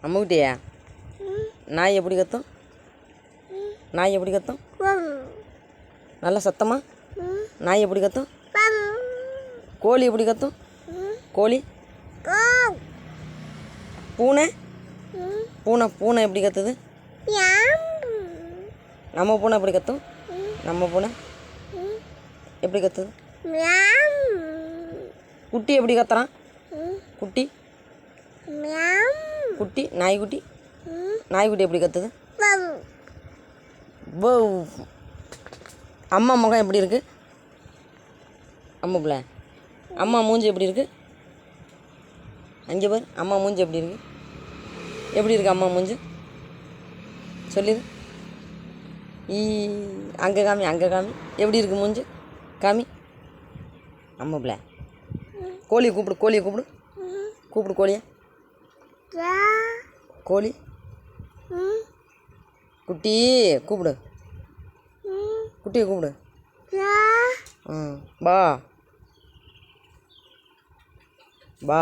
நம்மகிட்டயா? நாய் எப்படி கத்தும்? நாய் எப்படி கத்தும்? நல்லா சத்தமா? நாய் எப்படி கத்தும்? கோழி எப்படி கத்தும்? கோழி? பூனை? பூனை பூனை எப்படி கத்துது? நம்ம பூனை எப்படி கத்தும்? நம்ம பூனை எப்படி கத்துது? குட்டி எப்படி கத்துறான்? குட்டி குட்டி நாய்க்குட்டி நாய்க்குட்டி எப்படி கத்துது? அம்மா முகம் எப்படி இருக்கு? அம்மா பிள்ளை அம்மா மூஞ்சி எப்படி இருக்கு? அங்கே பாரு அம்மா மூஞ்சி எப்படி இருக்கு? எப்படி இருக்கு அம்மா மூஞ்சி? சொல்லிடு. அங்கே காமி அங்கே காமி எப்படி இருக்கு மூஞ்சி? காமி. அம்மா பிள்ளை கோழியை கூப்பிடு கோழியை கூப்பிடு கூப்பிடு கோழியை. கோழி குட்டி கூப்பிடு குட்டியை கூப்பிடு. பா பா